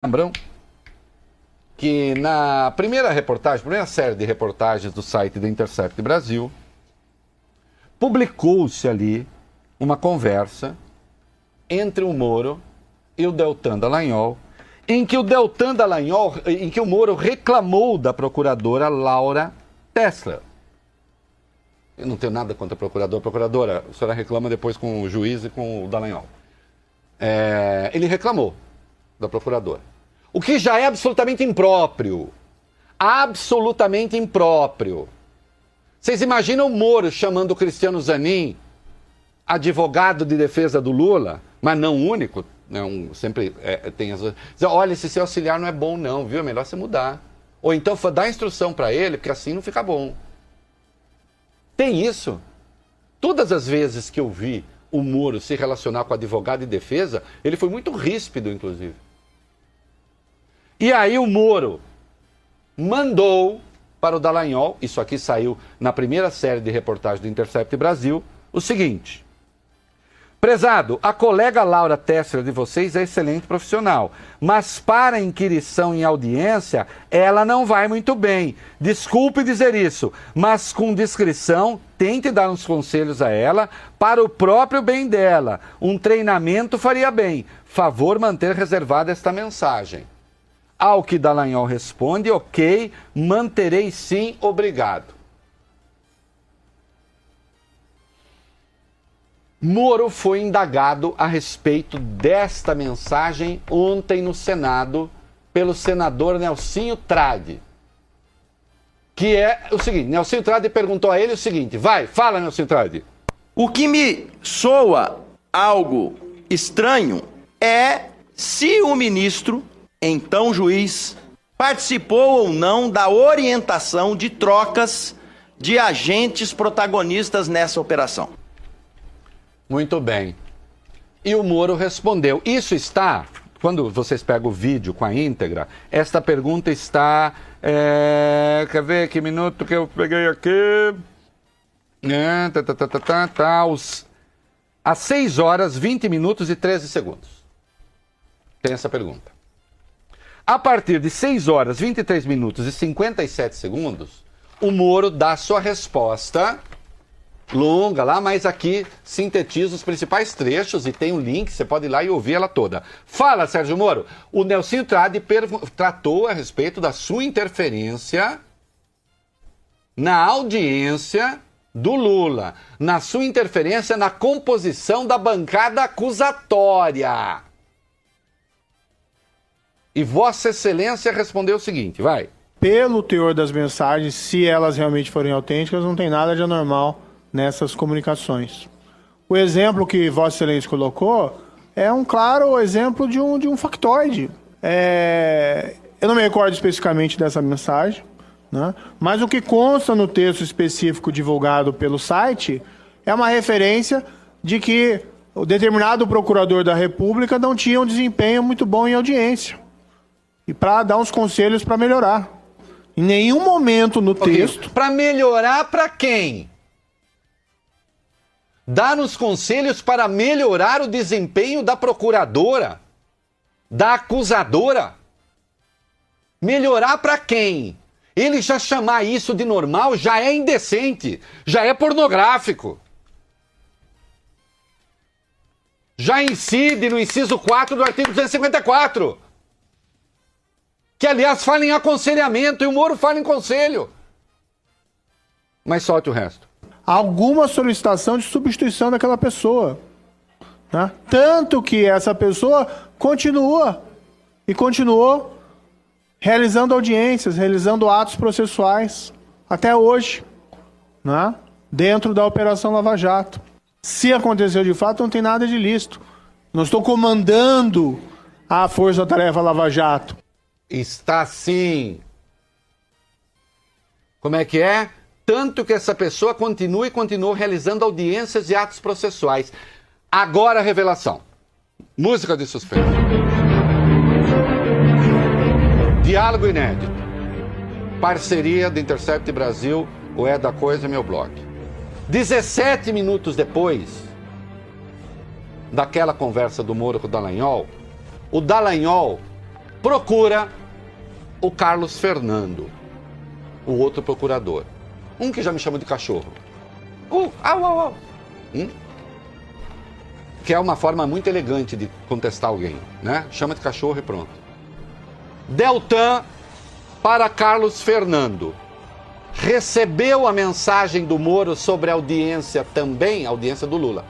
Lembram que na primeira série de reportagens do site do Intercept Brasil, publicou-se ali uma conversa entre o Moro e o Deltan Dallagnol, em que o Moro reclamou da procuradora Laura Tesler. Eu não tenho nada contra a procuradora, a senhora reclama depois com o juiz e com o Dallagnol. Ele reclamou da procuradora. O que já é absolutamente impróprio. Absolutamente impróprio. Vocês imaginam o Moro chamando o Cristiano Zanin, advogado de defesa do Lula, mas não único, né, sempre tem as... Olha, esse seu auxiliar não é bom não, viu? É melhor você mudar. Ou então dá instrução para ele, porque assim não fica bom. Tem isso. Todas as vezes que eu vi o Moro se relacionar com advogado de defesa, ele foi muito ríspido, inclusive. E aí o Moro mandou para o Dallagnol, isso aqui saiu na primeira série de reportagem do Intercept Brasil, o seguinte: prezado, a colega Laura Tesler de vocês é excelente profissional, mas para inquirição em audiência, ela não vai muito bem. Desculpe dizer isso, mas com discrição, tente dar uns conselhos a ela para o próprio bem dela. Um treinamento faria bem. Favor manter reservada esta mensagem. Ao que Dallagnol responde: ok, manterei sim, obrigado. Moro foi indagado a respeito desta mensagem ontem no Senado pelo senador Nelsinho Trade. Que é o seguinte, Nelsinho Trade perguntou a ele o seguinte: fala, Nelsinho Trade. O que me soa algo estranho é se o ministro, então juiz, participou ou não da orientação de trocas de agentes protagonistas nessa operação. Muito bem. E o Moro respondeu. Isso está, quando vocês pegam o vídeo com a íntegra, esta pergunta está... quer ver que minuto que eu peguei aqui? Às 6 horas, 20 minutos e 13 segundos. Tem essa pergunta. A partir de 6 horas, 23 minutos e 57 segundos, o Moro dá sua resposta longa lá, mas aqui sintetiza os principais trechos e tem um link, você pode ir lá e ouvir ela toda. Fala, Sérgio Moro. O Nelsinho Trade tratou a respeito da sua interferência na audiência do Lula, na sua interferência na composição da bancada acusatória. E Vossa Excelência respondeu o seguinte, vai. Pelo teor das mensagens, se elas realmente forem autênticas, não tem nada de anormal nessas comunicações. O exemplo que Vossa Excelência colocou é um claro exemplo de um factoide. Eu não me recordo especificamente dessa mensagem, né? Mas o que consta no texto específico divulgado pelo site é uma referência de que o determinado procurador da República não tinha um desempenho muito bom em audiência. E para dar uns conselhos para melhorar. Em nenhum momento no texto... Para melhorar para quem? Dar uns conselhos para melhorar o desempenho da procuradora? Da acusadora? Melhorar para quem? Ele já chamar isso de normal já é indecente, já é pornográfico. Já incide no inciso 4 do artigo 254. Que, aliás, fala em aconselhamento e o Moro fala em conselho. Mas solte o resto. Alguma solicitação de substituição daquela pessoa. Né? Tanto que essa pessoa continuou realizando audiências, realizando atos processuais, até hoje, né? Dentro da Operação Lava Jato. Se aconteceu de fato, não tem nada de ilícito. Não estou comandando a Força-Tarefa Lava Jato. Está sim. Como é que é? Tanto que essa pessoa continuou realizando audiências e atos processuais. Agora a revelação. Música de suspense. Diálogo inédito. Parceria do Intercept Brasil, o É da Coisa, meu blog. 17 minutos depois daquela conversa do Moro com o Dallagnol procura o Carlos Fernando, o outro procurador. Um que já me chama de cachorro. Au, au, au. Que é uma forma muito elegante de contestar alguém, né? Chama de cachorro e pronto. Deltan para Carlos Fernando. Recebeu a mensagem do Moro sobre a audiência também, a audiência do Lula?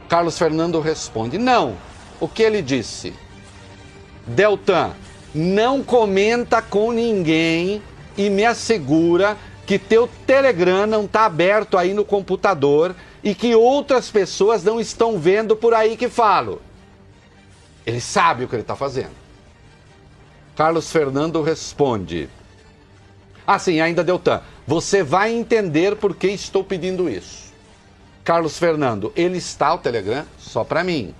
Carlos Fernando responde, não. O que ele disse? Deltan, não comenta com ninguém e me assegura que teu Telegram não está aberto aí no computador e que outras pessoas não estão vendo por aí que falo. Ele sabe o que ele está fazendo. Carlos Fernando responde, assim, ainda Deltan, você vai entender por que estou pedindo isso. Carlos Fernando, ele está o Telegram só para mim.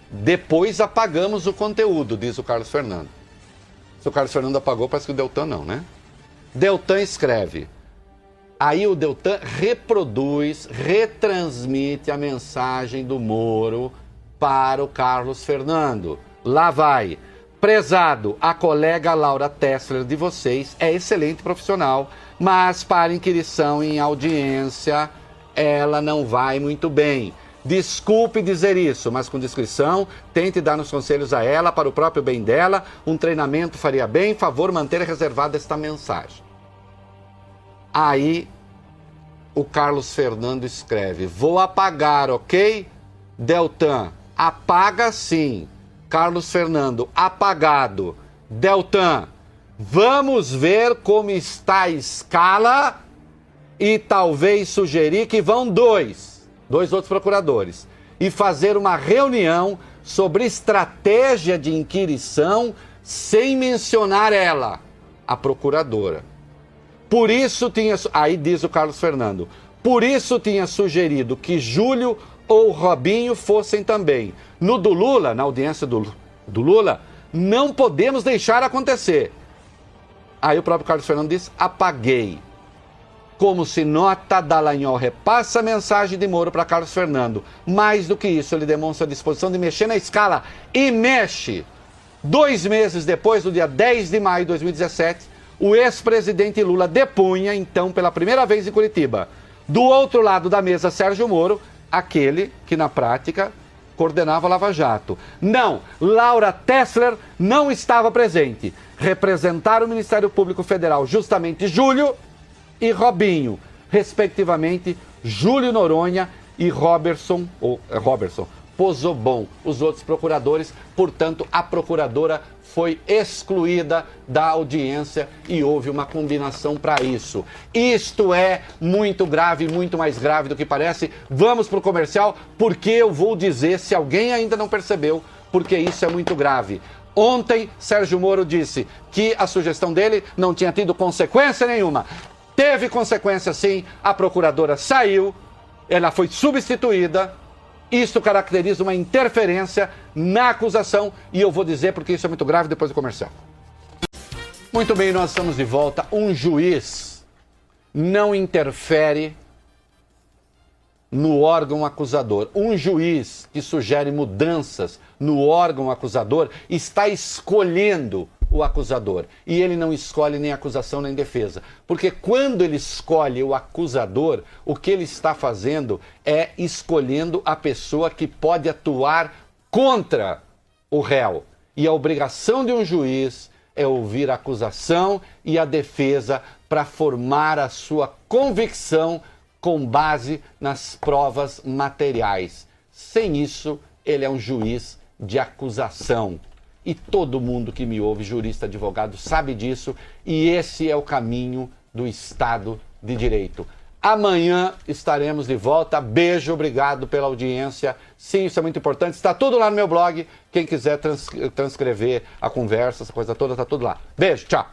Depois apagamos o conteúdo, diz o Carlos Fernando. Se o Carlos Fernando apagou, parece que o Deltan não, né? Deltan escreve. Aí o Deltan reproduz, retransmite a mensagem do Moro para o Carlos Fernando. Lá vai. Prezado, a colega Laura Tessler de vocês é excelente profissional, mas para inquirição em audiência, ela não vai muito bem. Desculpe dizer isso, mas com discrição, tente dar uns conselhos a ela, para o próprio bem dela, um treinamento faria bem, favor manter reservada esta mensagem. Aí, o Carlos Fernando escreve, vou apagar, ok? Deltan, apaga sim. Carlos Fernando, apagado. Deltan, vamos ver como está a escala e talvez sugerir que vão dois outros procuradores, e fazer uma reunião sobre estratégia de inquirição sem mencionar ela, a procuradora. Por isso tinha, aí diz o Carlos Fernando, por isso tinha sugerido que Júlio ou Robinho fossem também. No do Lula, na audiência do Lula, não podemos deixar acontecer. Aí o próprio Carlos Fernando diz, apaguei. Como se nota, Dallagnol repassa a mensagem de Moro para Carlos Fernando. Mais do que isso, ele demonstra a disposição de mexer na escala. E mexe! 2 meses depois, no dia 10 de maio de 2017, o ex-presidente Lula depunha, então, pela primeira vez em Curitiba. Do outro lado da mesa, Sérgio Moro, aquele que, na prática, coordenava a Lava Jato. Não, Laura Tessler não estava presente. Representaram o Ministério Público Federal justamente Júlio e Robinho, respectivamente, Júlio Noronha e Robertson Pozobon, os outros procuradores. Portanto, a procuradora foi excluída da audiência e houve uma combinação para isso. Isto é muito grave, muito mais grave do que parece. Vamos para o comercial, porque eu vou dizer, se alguém ainda não percebeu, porque isso é muito grave. Ontem, Sérgio Moro disse que a sugestão dele não tinha tido consequência nenhuma. Teve consequência sim, a procuradora saiu, ela foi substituída. Isto caracteriza uma interferência na acusação e eu vou dizer porque isso é muito grave depois do comercial. Muito bem, nós estamos de volta. Um juiz não interfere no órgão acusador. Um juiz que sugere mudanças no órgão acusador está escolhendo o acusador. E ele não escolhe nem acusação nem defesa. Porque quando ele escolhe o acusador, o que ele está fazendo é escolhendo a pessoa que pode atuar contra o réu. E a obrigação de um juiz é ouvir a acusação e a defesa para formar a sua convicção com base nas provas materiais. Sem isso, ele é um juiz de acusação. E todo mundo que me ouve, jurista, advogado, sabe disso. E esse é o caminho do Estado de Direito. Amanhã estaremos de volta. Beijo, obrigado pela audiência. Sim, isso é muito importante. Está tudo lá no meu blog. Quem quiser transcrever a conversa, essa coisa toda, está tudo lá. Beijo, tchau.